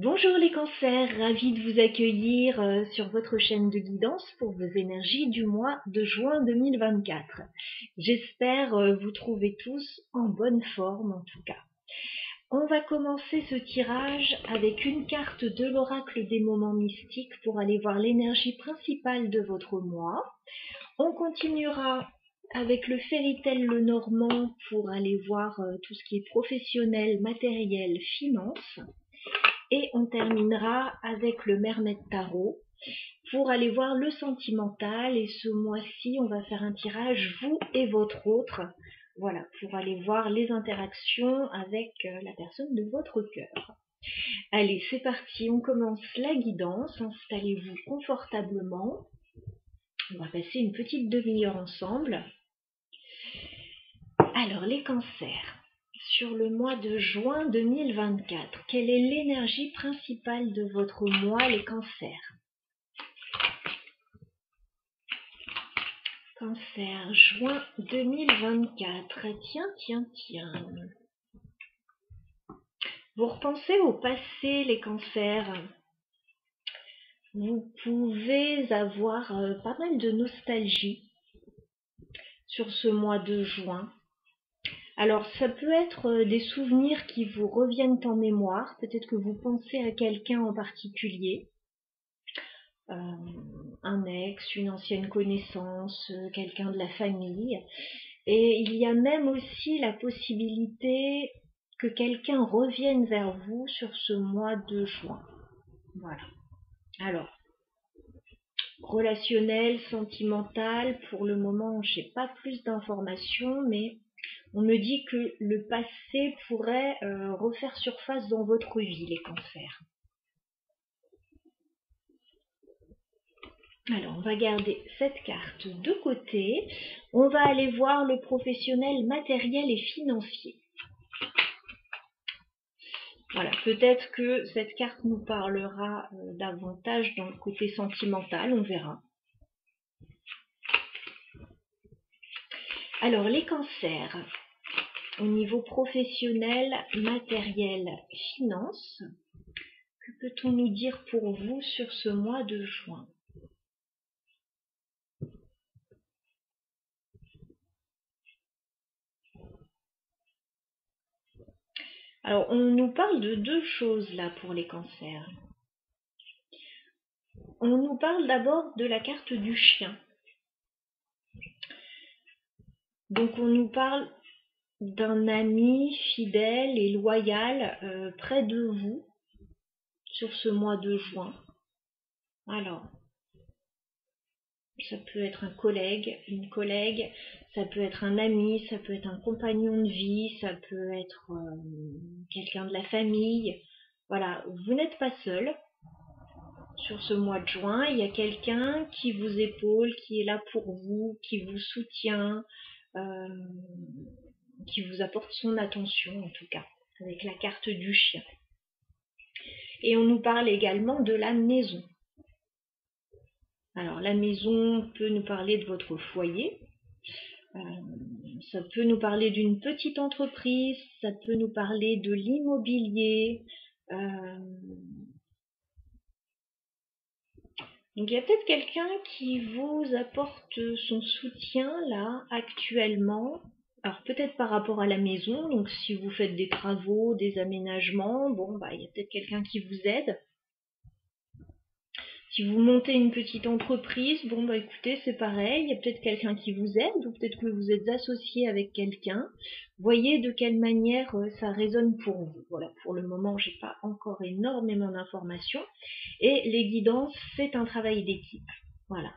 Bonjour les cancers, ravie de vous accueillir sur votre chaîne de guidance pour vos énergies du mois de juin 2024. J'espère vous trouver tous en bonne forme en tout cas. On va commencer ce tirage avec une carte de l'oracle des moments mystiques pour aller voir l'énergie principale de votre mois. On continuera avec le Fairy Tail le Normand pour aller voir tout ce qui est professionnel, matériel, finance. Et on terminera avec le Mermaid Tarot pour aller voir le sentimental. Et ce mois-ci, on va faire un tirage vous et votre autre. Voilà, pour aller voir les interactions avec la personne de votre cœur. Allez, c'est parti, on commence la guidance. Installez-vous confortablement. On va passer une petite demi-heure ensemble. Alors, les cancers. Sur le mois de juin 2024, quelle est l'énergie principale de votre mois, les cancers? Cancer, juin 2024. Tiens. Vous repensez au passé, les cancers. Vous pouvez avoir pas mal de nostalgie sur ce mois de juin. Alors, ça peut être des souvenirs qui vous reviennent en mémoire. Peut-être que vous pensez à quelqu'un en particulier. Un ex, une ancienne connaissance, quelqu'un de la famille. Et il y a même aussi la possibilité que quelqu'un revienne vers vous sur ce mois de juin. Voilà. Alors, relationnel, sentimental, pour le moment, je n'ai pas plus d'informations, mais on me dit que le passé pourrait refaire surface dans votre vie, les cancers. Alors, on va garder cette carte de côté. On va aller voir le professionnel matériel et financier. Voilà, peut-être que cette carte nous parlera davantage dans le côté sentimental, on verra. Alors, les cancers, au niveau professionnel, matériel, finance, que peut-on nous dire pour vous sur ce mois de juin ? Alors, on nous parle de deux choses là pour les cancers. On nous parle d'abord de la carte du chien. Donc, on nous parle d'un ami fidèle et loyal près de vous sur ce mois de juin. Alors, ça peut être un collègue, une collègue, ça peut être un ami, ça peut être un compagnon de vie, ça peut être quelqu'un de la famille. Voilà, vous n'êtes pas seul sur ce mois de juin. Il y a quelqu'un qui vous épaule, qui est là pour vous, qui vous soutient, qui vous apporte son attention en tout cas, avec la carte du chien. Et on nous parle également de la maison. Alors la maison peut nous parler de votre foyer, ça peut nous parler d'une petite entreprise, ça peut nous parler de l'immobilier. Donc il y a peut-être quelqu'un qui vous apporte son soutien là actuellement. Alors peut-être par rapport à la maison, donc si vous faites des travaux, des aménagements, bon bah il y a peut-être quelqu'un qui vous aide. Si vous montez une petite entreprise, bon bah écoutez, c'est pareil, il y a peut-être quelqu'un qui vous aide, ou peut-être que vous êtes associé avec quelqu'un. Voyez de quelle manière ça résonne pour vous. Voilà, pour le moment, j'ai pas encore énormément d'informations. Et les guidances, c'est un travail d'équipe. Voilà,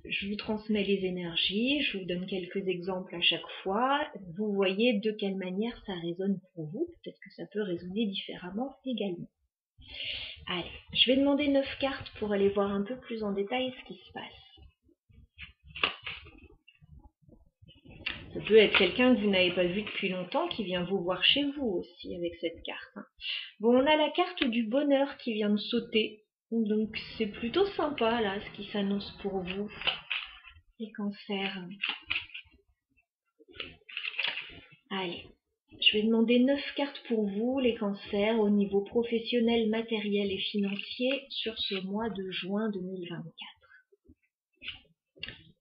je vous transmets les énergies, je vous donne quelques exemples à chaque fois. Vous voyez de quelle manière ça résonne pour vous. Peut-être que ça peut résonner différemment également. Allez, je vais demander 9 cartes pour aller voir un peu plus en détail ce qui se passe. Ça peut être quelqu'un que vous n'avez pas vu depuis longtemps qui vient vous voir chez vous aussi avec cette carte. Bon, on a la carte du bonheur qui vient de sauter. Donc c'est plutôt sympa là ce qui s'annonce pour vous, les cancers. Allez, Je vais demander 9 cartes pour vous, les cancers, au niveau professionnel, matériel et financier sur ce mois de juin 2024.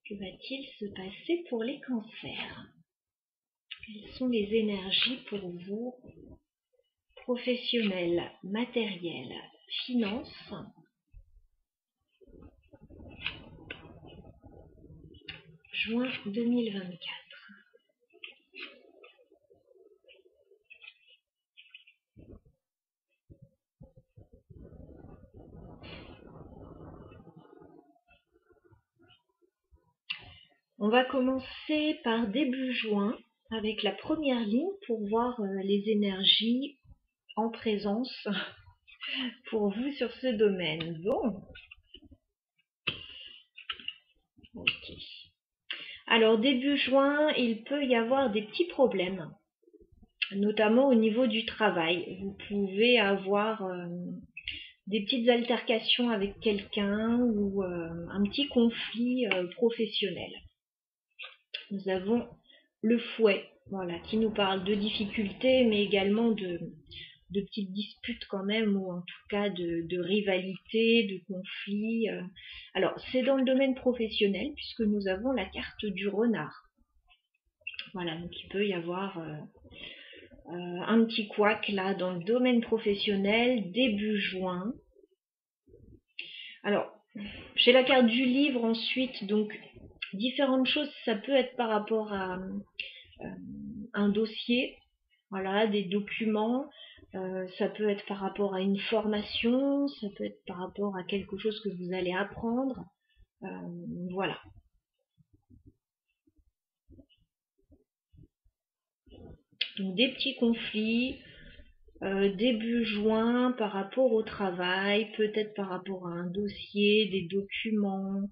Que va-t-il se passer pour les cancers? Quelles sont les énergies pour vous, professionnel, matériel, finance, juin 2024? On va commencer par début juin avec la première ligne pour voir les énergies en présence pour vous sur ce domaine. Bon. Ok. Alors début juin, il peut y avoir des petits problèmes, notamment au niveau du travail. Vous pouvez avoir des petites altercations avec quelqu'un ou un petit conflit professionnel. Nous avons le fouet, voilà, qui nous parle de difficultés, mais également de petites disputes quand même, ou en tout cas de rivalité, de conflits. Alors, c'est dans le domaine professionnel, puisque nous avons la carte du renard. Voilà, donc il peut y avoir un petit couac là dans le domaine professionnel, début juin. Alors, j'ai la carte du livre ensuite, donc différentes choses, ça peut être par rapport à un dossier, voilà, des documents, ça peut être par rapport à une formation, ça peut être par rapport à quelque chose que vous allez apprendre, voilà. Donc des petits conflits, début juin par rapport au travail, peut-être par rapport à un dossier, des documents,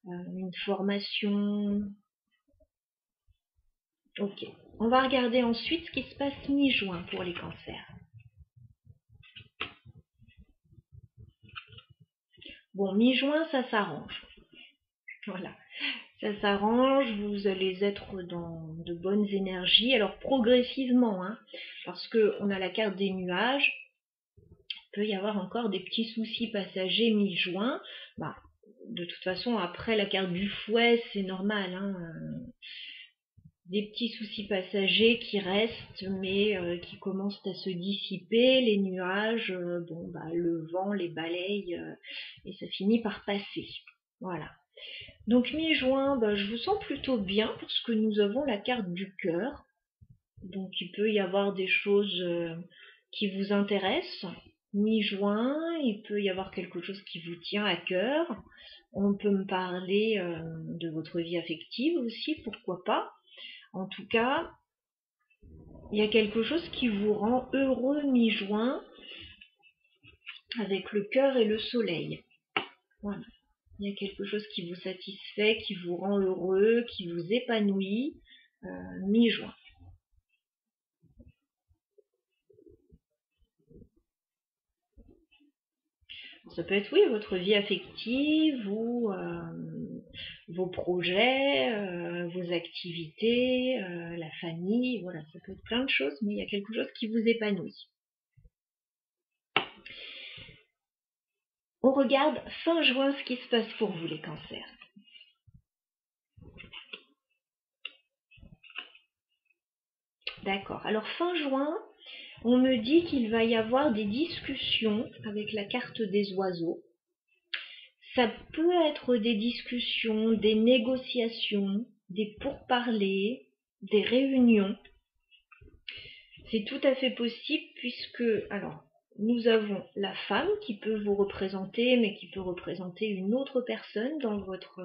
une formation. Ok, on va regarder ensuite ce qui se passe mi-juin pour les cancers. Bon, mi-juin, ça s'arrange. Voilà, ça s'arrange, vous allez être dans de bonnes énergies. Alors progressivement, hein, parce qu'on a la carte des nuages, il peut y avoir encore des petits soucis passagers mi-juin. Bah, de toute façon, après la carte du fouet, c'est normal, hein, des petits soucis passagers qui restent, mais qui commencent à se dissiper, les nuages, bon, bah, le vent les balaye, et ça finit par passer. Voilà. Donc mi-juin, bah, je vous sens plutôt bien parce que nous avons la carte du cœur. Donc il peut y avoir des choses qui vous intéressent. Mi-juin, il peut y avoir quelque chose qui vous tient à cœur. On peut me parler de votre vie affective aussi, pourquoi pas. En tout cas, il y a quelque chose qui vous rend heureux mi-juin avec le cœur et le soleil. Voilà. Il y a quelque chose qui vous satisfait, qui vous rend heureux, qui vous épanouit mi-juin. Ça peut être, oui, votre vie affective ou vos projets, vos activités, la famille, voilà, ça peut être plein de choses, mais il y a quelque chose qui vous épanouit. On regarde fin juin ce qui se passe pour vous, les cancers. D'accord. Alors fin juin, on me dit qu'il va y avoir des discussions avec la carte des oiseaux. Ça peut être des discussions, des négociations, des pourparlers, des réunions. C'est tout à fait possible puisque, alors, nous avons la femme qui peut vous représenter, mais qui peut représenter une autre personne dans votre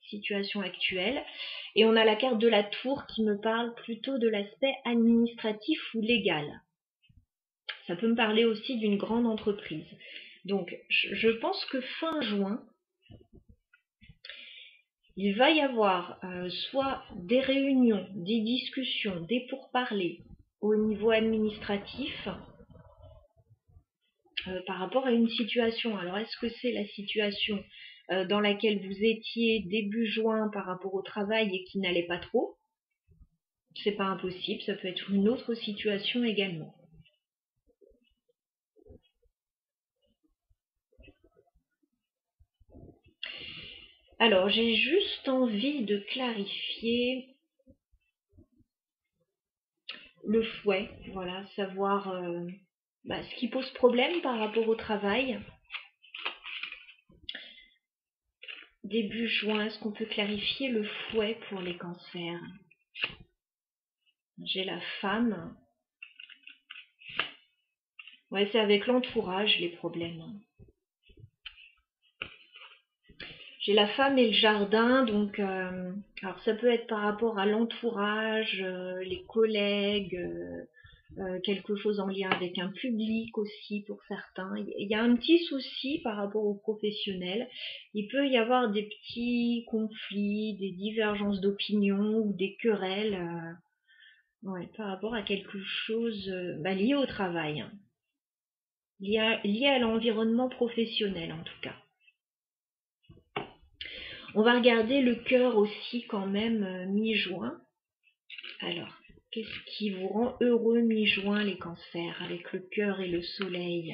situation actuelle. Et on a la carte de la tour qui me parle plutôt de l'aspect administratif ou légal. Ça peut me parler aussi d'une grande entreprise. Donc, je pense que fin juin, il va y avoir soit des réunions, des discussions, des pourparlers au niveau administratif par rapport à une situation. Alors, est-ce que c'est la situation dans laquelle vous étiez début juin par rapport au travail et qui n'allait pas trop? c'est pas impossible, ça peut être une autre situation également. Alors, j'ai juste envie de clarifier le fouet, voilà, savoir ce qui pose problème par rapport au travail. Début juin, est-ce qu'on peut clarifier le fouet pour les cancers? J'ai la femme. Ouais, c'est avec l'entourage les problèmes. J'ai la femme et le jardin, donc alors ça peut être par rapport à l'entourage, les collègues, quelque chose en lien avec un public aussi pour certains. Il y a un petit souci par rapport aux professionnels. Il peut y avoir des petits conflits, des divergences d'opinion ou des querelles par rapport à quelque chose lié au travail, hein. Lié à l'environnement professionnel en tout cas. On va regarder le cœur aussi quand même mi-juin. Alors, qu'est-ce qui vous rend heureux mi-juin les cancers avec le cœur et le soleil?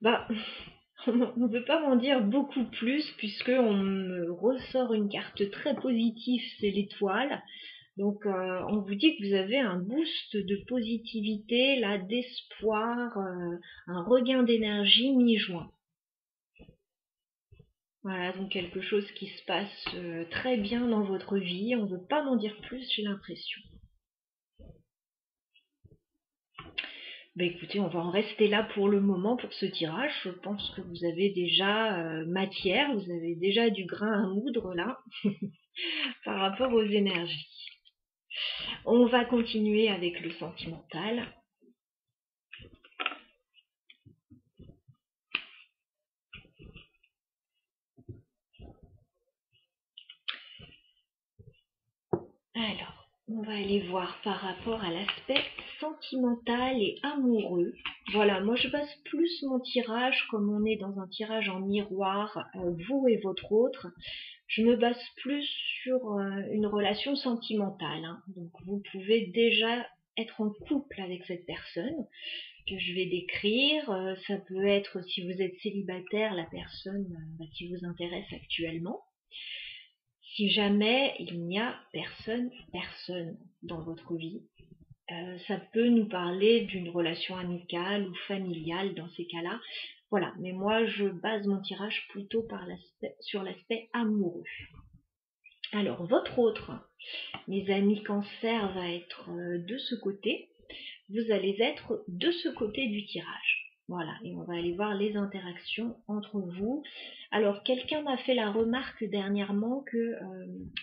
On ne peut pas m'en dire beaucoup plus puisque on me ressort une carte très positive, c'est l'étoile. Donc on vous dit que vous avez un boost de positivité, là, d'espoir, un regain d'énergie mi-juin. Voilà, donc quelque chose qui se passe très bien dans votre vie. On ne veut pas m'en dire plus, j'ai l'impression. Écoutez, on va en rester là pour le moment pour ce tirage. Je pense que vous avez déjà matière, vous avez déjà du grain à moudre là par rapport aux énergies. On va continuer avec le sentimental. Alors, on va aller voir par rapport à l'aspect sentimental et amoureux. Voilà, moi je base plus mon tirage, comme on est dans un tirage en miroir, vous et votre autre, je me base plus sur une relation sentimentale, hein. Donc vous pouvez déjà être en couple avec cette personne que je vais décrire. Ça peut être, si vous êtes célibataire, la personne qui vous intéresse actuellement. Si jamais il n'y a personne dans votre vie, ça peut nous parler d'une relation amicale ou familiale dans ces cas-là. Voilà, mais moi je base mon tirage plutôt sur l'aspect amoureux. Alors votre autre, mes amis cancer, va être de ce côté. Vous allez être de ce côté du tirage. Voilà, et on va aller voir les interactions entre vous. Alors, quelqu'un m'a fait la remarque dernièrement que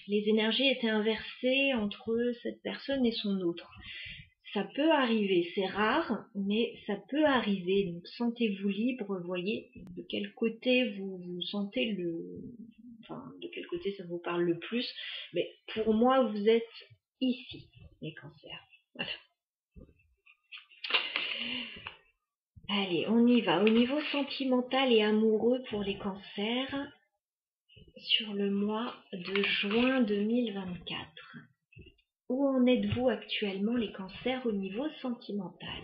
les énergies étaient inversées entre cette personne et son autre. Ça peut arriver, c'est rare, mais ça peut arriver. Donc, sentez-vous libre, voyez de quel côté vous sentez de quel côté ça vous parle le plus. Mais pour moi, vous êtes ici, les cancers. Voilà. Allez, on y va. Au niveau sentimental et amoureux pour les cancers, sur le mois de juin 2024. Où en êtes-vous actuellement les cancers au niveau sentimental?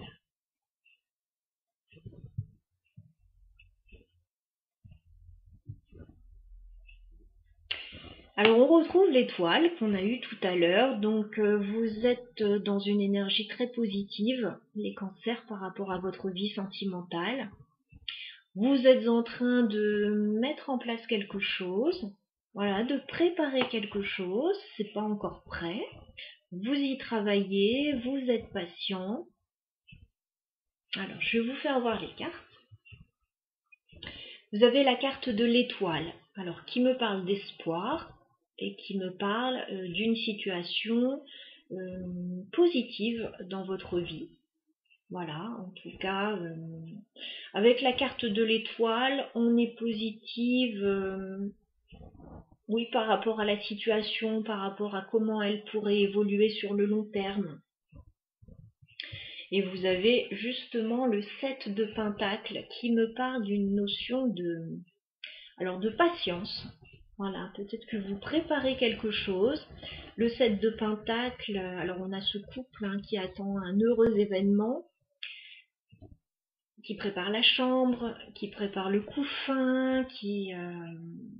Alors on retrouve l'étoile qu'on a eue tout à l'heure, donc vous êtes dans une énergie très positive, les cancers, par rapport à votre vie sentimentale. Vous êtes en train de mettre en place quelque chose, voilà, de préparer quelque chose, c'est pas encore prêt. Vous y travaillez, vous êtes patient. Alors, je vais vous faire voir les cartes. Vous avez la carte de l'étoile, alors qui me parle d'espoir et qui me parle d'une situation positive dans votre vie. Voilà, en tout cas, avec la carte de l'étoile, on est positive, oui, par rapport à la situation, par rapport à comment elle pourrait évoluer sur le long terme. Et vous avez justement le 7 de Pentacles qui me parle d'une notion de patience. Voilà, peut-être que vous préparez quelque chose. Le 7 de Pentacle, alors on a ce couple qui attend un heureux événement, qui prépare la chambre, qui prépare le couffin,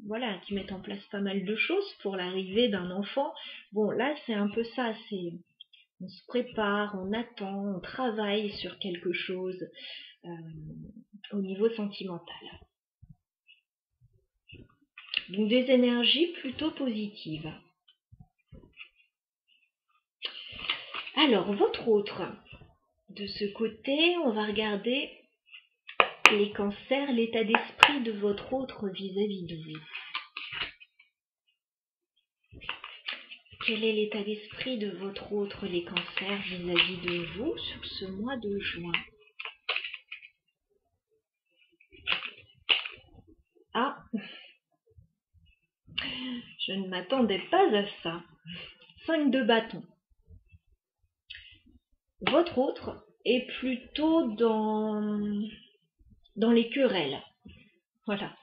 voilà, qui met en place pas mal de choses pour l'arrivée d'un enfant. Bon, là c'est un peu ça, c'est on se prépare, on attend, on travaille sur quelque chose au niveau sentimental. Donc des énergies plutôt positives. Alors, votre autre, de ce côté, on va regarder les cancers, l'état d'esprit de votre autre vis-à-vis de vous. Quel est l'état d'esprit de votre autre, les cancers, vis-à-vis de vous sur ce mois de juin? Ah, je ne m'attendais pas à ça. 5 de bâton. Votre autre est plutôt dans les querelles. Voilà.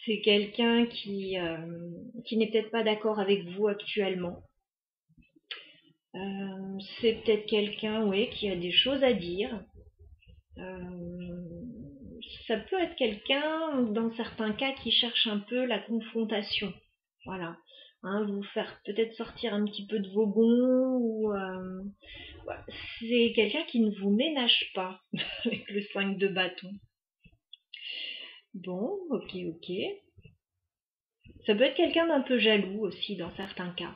C'est quelqu'un qui n'est peut-être pas d'accord avec vous actuellement. C'est peut-être quelqu'un, oui, qui a des choses à dire. Ça peut être quelqu'un, dans certains cas, qui cherche un peu la confrontation. Voilà. Vous faire peut-être sortir un petit peu de vos gonds, ou c'est quelqu'un qui ne vous ménage pas avec le 5 de bâton. Bon, ok. Ça peut être quelqu'un d'un peu jaloux aussi dans certains cas.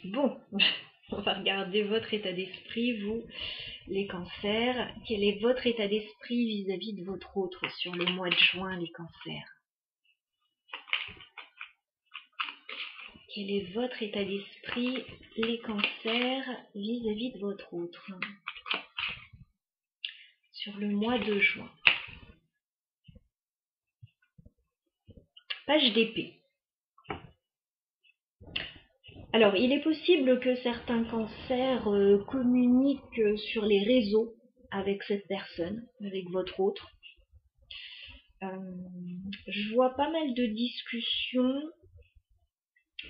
Bon, on va regarder votre état d'esprit, vous, les cancers. Quel est votre état d'esprit vis-à-vis de votre autre sur le mois de juin, les cancers? Quel est votre état d'esprit, les cancers, vis-à-vis de votre autre sur le mois de juin? Page d'épée. Alors, il est possible que certains cancers communiquent sur les réseaux avec cette personne, avec votre autre. Je vois pas mal de discussions,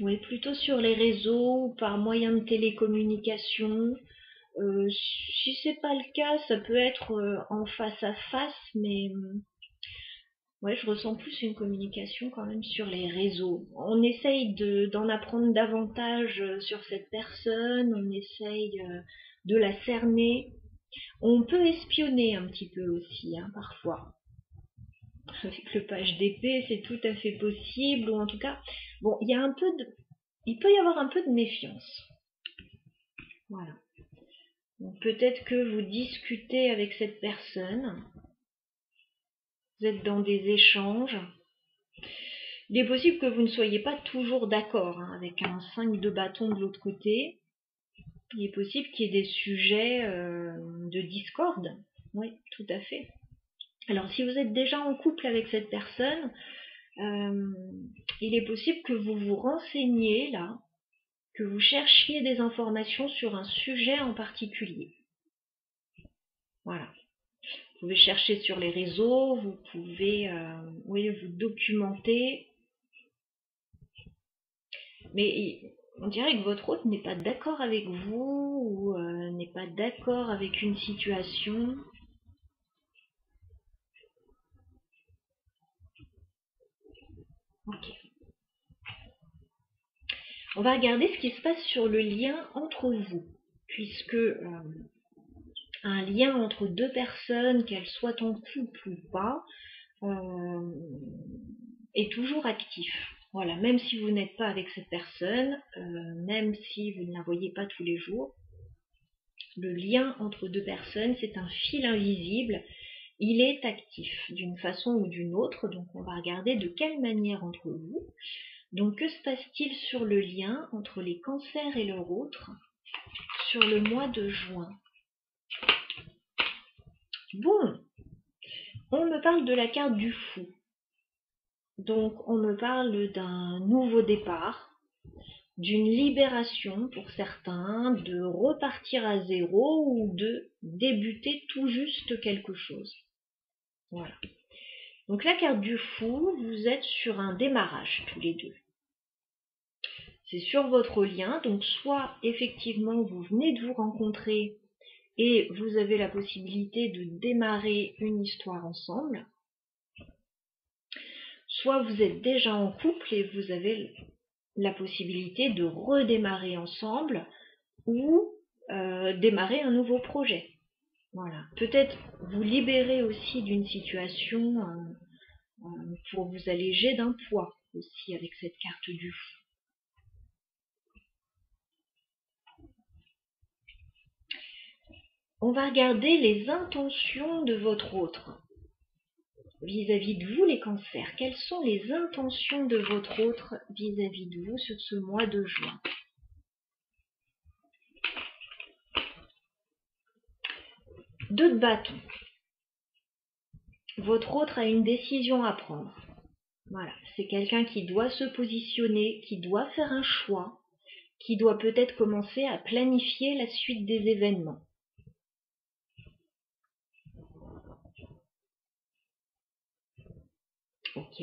oui, plutôt sur les réseaux, par moyen de télécommunication. Si c'est pas le cas, ça peut être en face à face, mais ouais, je ressens plus une communication quand même sur les réseaux. On essaye d'en apprendre davantage sur cette personne, on essaye de la cerner. On peut espionner un petit peu aussi, parfois. Avec le page d'épée, c'est tout à fait possible, ou en tout cas, bon, il peut y avoir un peu de méfiance. Voilà. Donc peut-être que vous discutez avec cette personne, vous êtes dans des échanges. Il est possible que vous ne soyez pas toujours d'accord avec un 5 de bâton de l'autre côté. Il est possible qu'il y ait des sujets de discorde. Oui, tout à fait. Alors si vous êtes déjà en couple avec cette personne, il est possible que vous vous renseigniez là, que vous cherchiez des informations sur un sujet en particulier. Voilà. Vous pouvez chercher sur les réseaux, vous pouvez vous documenter. Mais on dirait que votre autre n'est pas d'accord avec vous, ou n'est pas d'accord avec une situation. Ok. On va regarder ce qui se passe sur le lien entre vous, puisque un lien entre deux personnes, qu'elles soient en couple ou pas, est toujours actif. Voilà, même si vous n'êtes pas avec cette personne, même si vous ne la voyez pas tous les jours, le lien entre deux personnes, c'est un fil invisible. Il est actif d'une façon ou d'une autre, donc on va regarder de quelle manière entre vous. Donc que se passe-t-il sur le lien entre les cancers et leur autre sur le mois de juin? Bon, on me parle de la carte du fou. Donc on me parle d'un nouveau départ, d'une libération pour certains, de repartir à zéro ou de débuter tout juste quelque chose. Voilà. Donc la carte du fou, vous êtes sur un démarrage tous les deux. C'est sur votre lien, donc soit effectivement vous venez de vous rencontrer et vous avez la possibilité de démarrer une histoire ensemble, soit vous êtes déjà en couple et vous avez la possibilité de redémarrer ensemble ou démarrer un nouveau projet. Voilà. Peut-être vous libérer aussi d'une situation pour vous alléger d'un poids aussi avec cette carte du fou. On va regarder les intentions de votre autre vis-à-vis de vous, les cancers. Quelles sont les intentions de votre autre vis-à-vis de vous sur ce mois de juin? Deux de bâton. Votre autre a une décision à prendre. Voilà, c'est quelqu'un qui doit se positionner, qui doit faire un choix, qui doit peut-être commencer à planifier la suite des événements. Ok.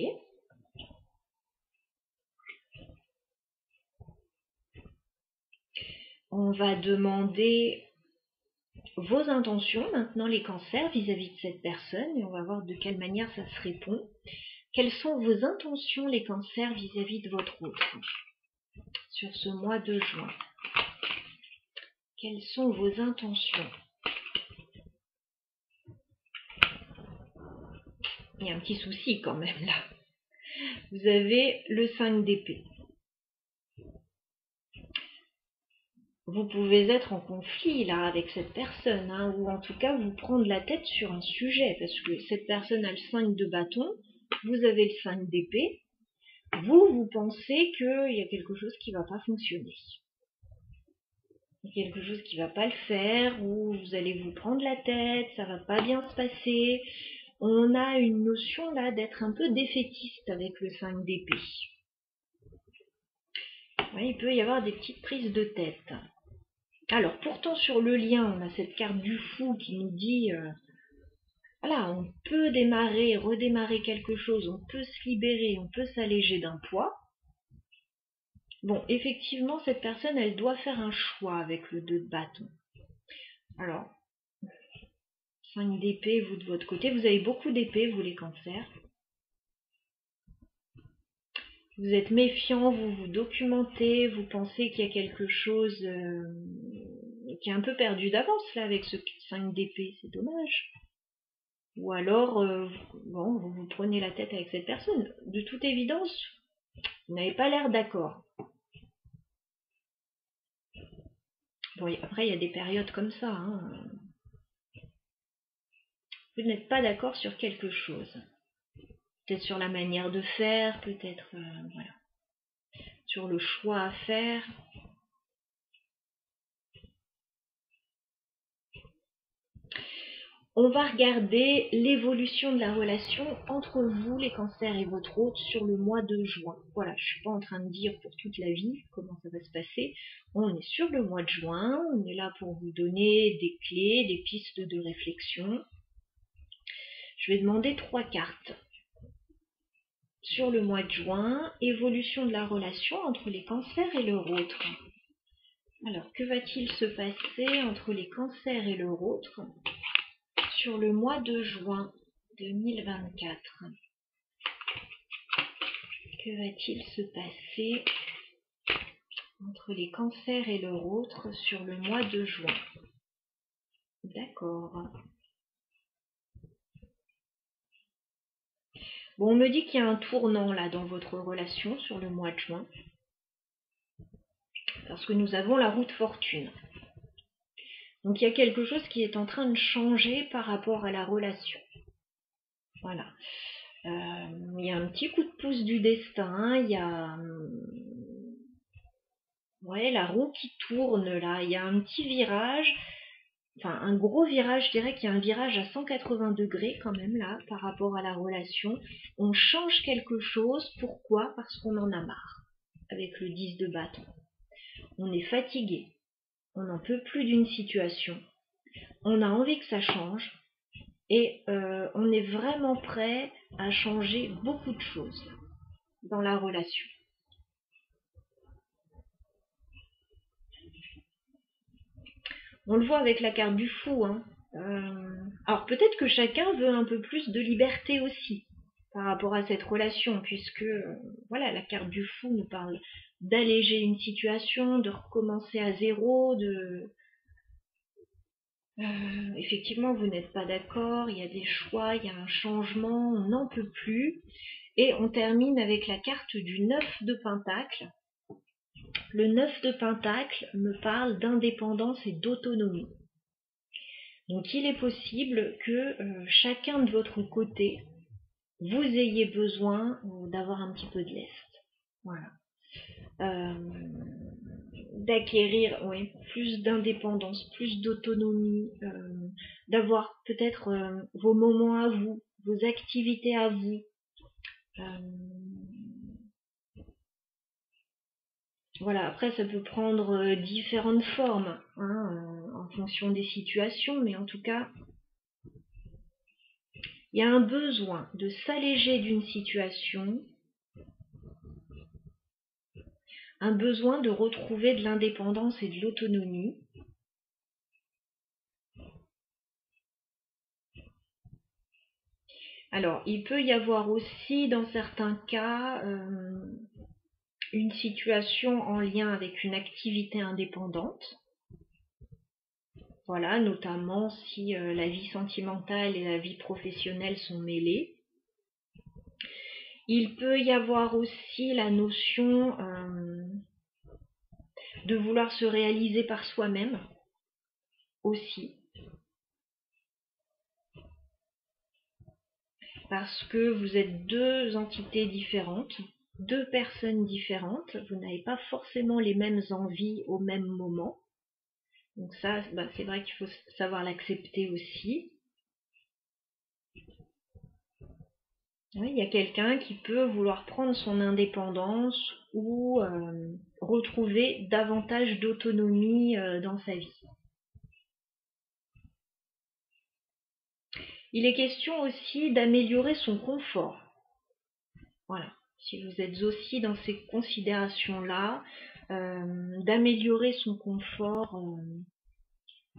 On va demander vos intentions maintenant, les cancers, vis-à-vis de cette personne, et on va voir de quelle manière ça se répond. Quelles sont vos intentions, les cancers, vis-à-vis de votre autre sur ce mois de juin? Quelles sont vos intentions? Il y a un petit souci quand même là. Vous avez le 5 d'épée. Vous pouvez être en conflit là avec cette personne, hein, ou en tout cas vous prendre la tête sur un sujet, parce que cette personne a le 5 de bâton, vous avez le 5 d'épée, vous pensez qu'il y a quelque chose qui ne va pas fonctionner. Il y a quelque chose qui ne va pas le faire, ou vous allez vous prendre la tête, ça va pas bien se passer. On a une notion là d'être un peu défaitiste avec le 5 d'épée. Ouais, il peut y avoir des petites prises de tête. Alors, pourtant, sur le lien, on a cette carte du fou qui nous dit, voilà, on peut démarrer, redémarrer quelque chose, on peut se libérer, on peut s'alléger d'un poids. Bon, effectivement, cette personne, elle doit faire un choix avec le 2 de bâton. Alors, 5 d'épée, vous de votre côté, vous avez beaucoup d'épée, vous les cancers. Vous êtes méfiant, vous vous documentez, vous pensez qu'il y a quelque chose qui est un peu perdu d'avance là avec ce 5 d'épée, c'est dommage. Ou alors, bon, vous prenez la tête avec cette personne. De toute évidence, vous n'avez pas l'air d'accord. Bon, après, il y a des périodes comme ça. Hein. Vous n'êtes pas d'accord sur quelque chose. Peut-être sur la manière de faire, peut-être voilà, sur le choix à faire. On va regarder l'évolution de la relation entre vous, les cancers, et votre hôte sur le mois de juin. Voilà, je ne suis pas en train de dire pour toute la vie comment ça va se passer. On est sur le mois de juin, on est là pour vous donner des clés, des pistes de réflexion. Je vais demander 3 cartes. Sur le mois de juin, évolution de la relation entre les cancers et leur autre. Alors, que va-t-il se passer entre les cancers et leur autre sur le mois de juin 2024? Que va-t-il se passer entre les cancers et leur autre sur le mois de juin? D'accord. Bon, on me dit qu'il y a un tournant là dans votre relation sur le mois de juin. Parce que nous avons la roue de fortune. Donc il y a quelque chose qui est en train de changer par rapport à la relation. Voilà. Il y a un petit coup de pouce du destin, il y a la roue qui tourne là, il y a un petit virage, enfin un gros virage, je dirais qu'il y a un virage à 180 degrés quand même là par rapport à la relation. On change quelque chose, pourquoi? Parce qu'on en a marre avec le 10 de bâton. On est fatigué, on n'en peut plus d'une situation, on a envie que ça change, et on est vraiment prêt à changer beaucoup de choses dans la relation. On le voit avec la carte du fou, hein. Alors peut-être que chacun veut un peu plus de liberté aussi par rapport à cette relation, puisque voilà, la carte du fou nous parle d'alléger une situation, de recommencer à zéro, effectivement vous n'êtes pas d'accord, il y a des choix, il y a un changement, on n'en peut plus. Et on termine avec la carte du 9 de Pentacle. Le 9 de Pentacle me parle d'indépendance et d'autonomie. Donc il est possible que chacun de votre côté, vous ayez besoin d'avoir un petit peu de lest. Voilà. D'acquérir plus d'indépendance, plus d'autonomie, d'avoir peut-être vos moments à vous, vos activités à vous. Voilà, après ça peut prendre différentes formes en fonction des situations, mais en tout cas, il y a un besoin de s'alléger d'une situation, un besoin de retrouver de l'indépendance et de l'autonomie. Alors, il peut y avoir aussi, dans certains cas, une situation en lien avec une activité indépendante. Voilà, notamment si la vie sentimentale et la vie professionnelle sont mêlées. Il peut y avoir aussi la notion de vouloir se réaliser par soi-même aussi. Parce que vous êtes deux entités différentes, deux personnes différentes, vous n'avez pas forcément les mêmes envies au même moment. Donc ça, c'est vrai qu'il faut savoir l'accepter aussi. Oui, il y a quelqu'un qui peut vouloir prendre son indépendance ou retrouver davantage d'autonomie dans sa vie. Il est question aussi d'améliorer son confort. Voilà, si vous êtes aussi dans ces considérations-là, d'améliorer son confort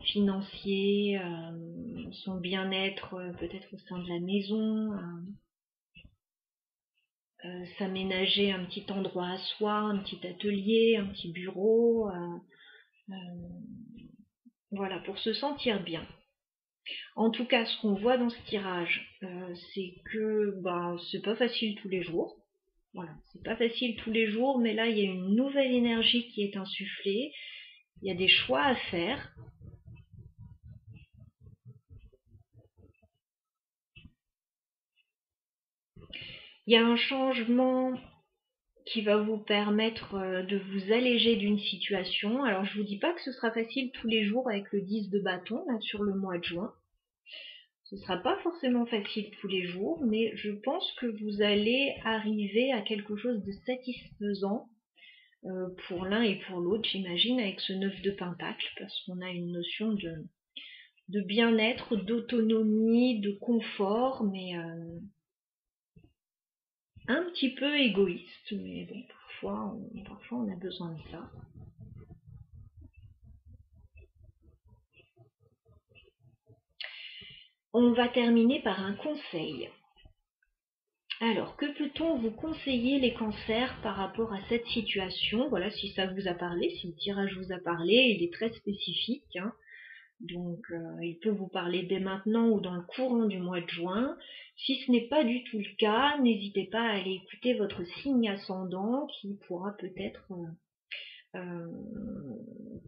financier, son bien-être peut-être au sein de la maison, s'aménager un petit endroit à soi, un petit atelier, un petit bureau, voilà, pour se sentir bien. En tout cas, ce qu'on voit dans ce tirage, c'est que c'est pas facile tous les jours. Voilà, c'est pas facile tous les jours, mais là, il y a une nouvelle énergie qui est insufflée. Il y a des choix à faire. Il y a un changement qui va vous permettre de vous alléger d'une situation. Alors, je vous dis pas que ce sera facile tous les jours avec le 10 de bâton, là, sur le mois de juin. Ce ne sera pas forcément facile tous les jours, mais je pense que vous allez arriver à quelque chose de satisfaisant pour l'un et pour l'autre, j'imagine, avec ce 9 de Pentacle, parce qu'on a une notion de bien-être, d'autonomie, de confort, mais un petit peu égoïste. Mais bon, parfois on a besoin de ça. On va terminer par un conseil. Alors, que peut-on vous conseiller les cancers par rapport à cette situation? Voilà, si ça vous a parlé, si le tirage vous a parlé, il est très spécifique, hein. Donc il peut vous parler dès maintenant ou dans le courant du mois de juin. Si ce n'est pas du tout le cas, n'hésitez pas à aller écouter votre signe ascendant qui pourra peut-être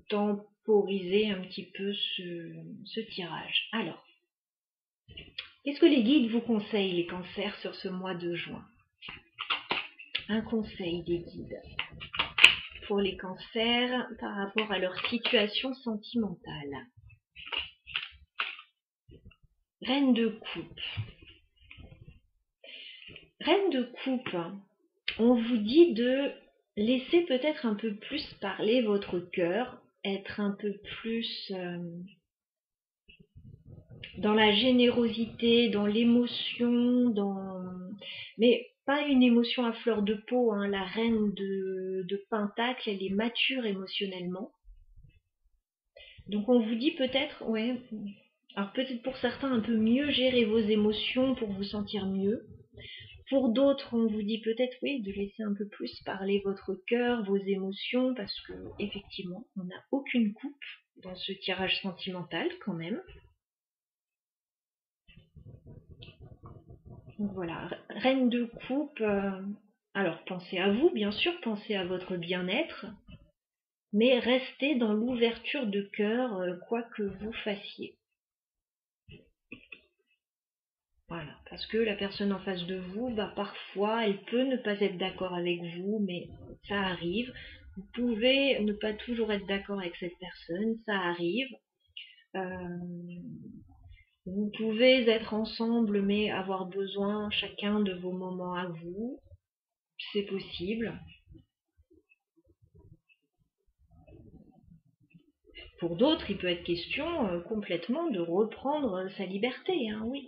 temporiser un petit peu ce tirage. Alors, qu'est-ce que les guides vous conseillent, les cancers, sur ce mois de juin? Un conseil des guides pour les cancers par rapport à leur situation sentimentale. Reine de coupe. Reine de coupe, on vous dit de laisser peut-être un peu plus parler votre cœur, être un peu plus dans la générosité, dans l'émotion, mais pas une émotion à fleur de peau, hein. La reine de Pentacle, elle est mature émotionnellement. Donc on vous dit peut-être, ouais, alors peut-être pour certains un peu mieux gérer vos émotions pour vous sentir mieux. Pour d'autres, on vous dit peut-être, oui, de laisser un peu plus parler votre cœur, vos émotions, parce que effectivement, on n'a aucune coupe dans ce tirage sentimental quand même. Donc voilà, reine de coupe. Alors pensez à vous, bien sûr, pensez à votre bien-être, mais restez dans l'ouverture de cœur, quoi que vous fassiez. Voilà, parce que la personne en face de vous, parfois, elle peut ne pas être d'accord avec vous, mais ça arrive. Vous pouvez ne pas toujours être d'accord avec cette personne, ça arrive. Vous pouvez être ensemble, mais avoir besoin chacun de vos moments à vous. C'est possible. Pour d'autres, il peut être question complètement de reprendre sa liberté, hein, oui.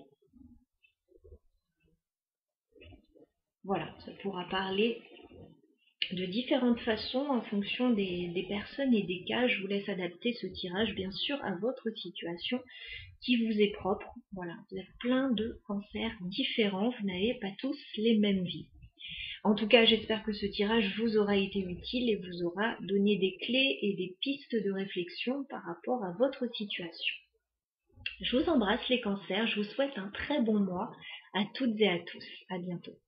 Voilà, ça pourra parler de différentes façons en fonction des personnes et des cas. Je vous laisse adapter ce tirage, bien sûr, à votre situation qui vous est propre. Voilà, vous êtes plein de cancers différents, vous n'avez pas tous les mêmes vies. En tout cas, j'espère que ce tirage vous aura été utile et vous aura donné des clés et des pistes de réflexion par rapport à votre situation. Je vous embrasse les cancers, je vous souhaite un très bon mois à toutes et à tous. À bientôt.